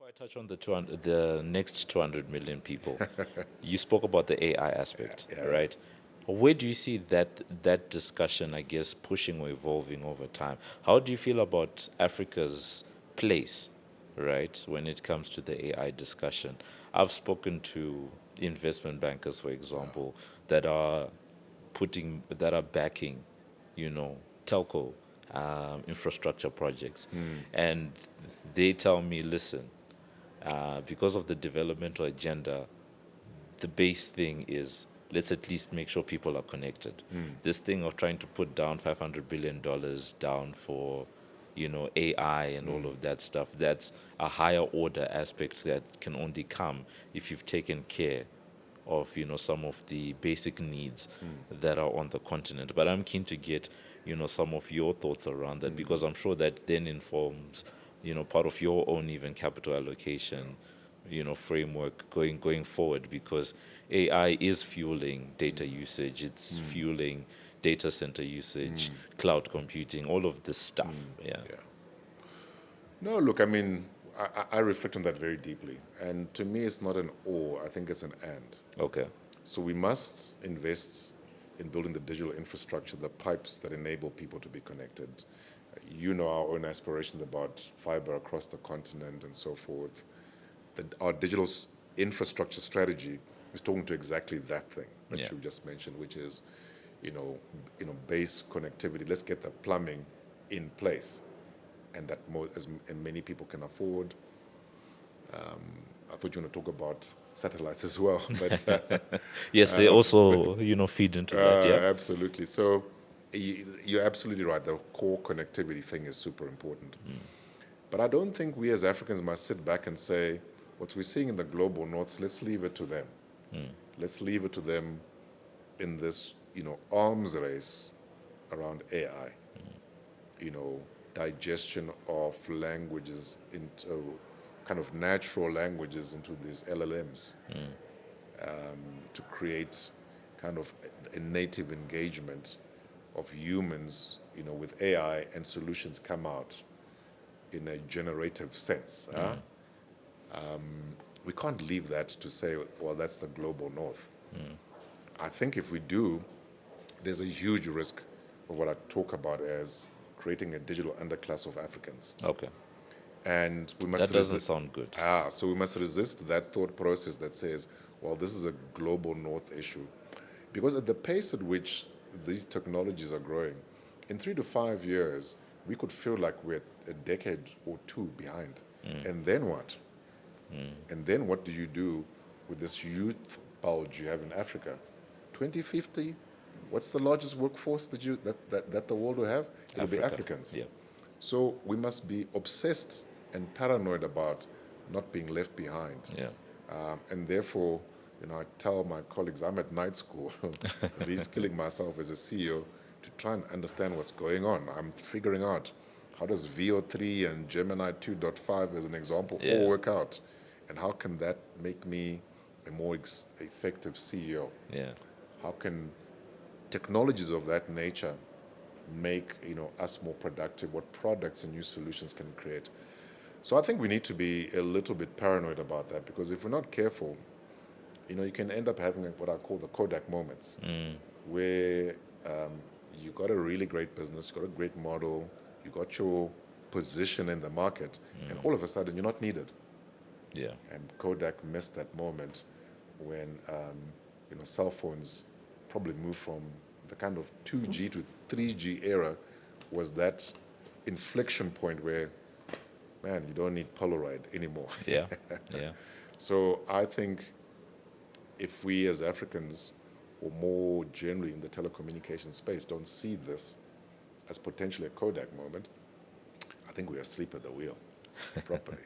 I touch on the next 200 million people, you spoke about the AI aspect, Yeah. right? Where do you see that discussion, I guess, pushing or evolving over time? How do you feel about Africa's place, right, when it comes to the AI discussion? I've spoken to investment bankers, for example, that are backing, you know, telco infrastructure projects, and they tell me, listen, because of the developmental agenda, the base thing is let's at least make sure people are connected. This thing of trying to put down $500 billion down for, AI and all of that stuff, that's a higher order aspect that can only come if you've taken care of, some of the basic needs that are on the continent. But I'm keen to get, some of your thoughts around that, because I'm sure that then informs, part of your own even capital allocation, framework going forward, because AI is fueling data usage, it's fueling data center usage, cloud computing, all of this stuff. Yeah. Yeah. No, look, I mean, I reflect on that very deeply. And to me, it's not an or, I think it's an and. Okay. So we must invest in building the digital infrastructure, the pipes that enable people to be connected. You know our own aspirations about fiber across the continent and so forth. Our digital infrastructure strategy is talking to exactly that thing that Yeah. you just mentioned, which is, base connectivity. Let's get the plumbing in place, and that and many people can afford. I thought you want to talk about satellites as well, but Yes, they also, feed into that. Yeah. absolutely. So you're absolutely right. The core connectivity thing is super important. But I don't think we as Africans must sit back and say, what we're seeing in the global north, let's leave it to them. Let's leave it to them in this, arms race around AI, digestion of languages into kind of natural languages into these LLMs, to create kind of a native engagement of humans, with AI, and solutions come out in a generative sense. We can't leave that to say, well, that's the global north. I think if we do, there's a huge risk of what I talk about as creating a digital underclass of Africans. Okay. And we That must doesn't sound good. so we must resist that thought process that says, well, this is a global north issue. Because at the pace at which these technologies are growing, in 3 to 5 years, we could feel like we're a decade or two behind. And then what? And then what do you do with this youth bulge you have in Africa? 2050, what's the largest workforce that the world will have? It'll be Africa. Africans. Yeah. So we must be obsessed and paranoid about not being left behind. Yeah. And therefore, I tell my colleagues, I'm at night school, reskilling myself as a CEO to try and understand what's going on. I'm figuring out how does VO3 and Gemini 2.5, as an example, Yeah. all work out, and how can that make me a more effective CEO? Yeah. How can technologies of that nature make us more productive? What products and new solutions can we create? So I think we need to be a little bit paranoid about that, because if we're not careful, you can end up having what I call the Kodak moments, where you got a really great business, you got a great model, you got your position in the market, and all of a sudden you're not needed. Yeah. And Kodak missed that moment when cell phones probably moved from the kind of 2G to 3G era, was that inflection point where, man, you don't need Polaroid anymore. Yeah. Yeah. So I think if we as Africans, or more generally in the telecommunications space, don't see this as potentially a Kodak moment, I think we're asleep at the wheel properly.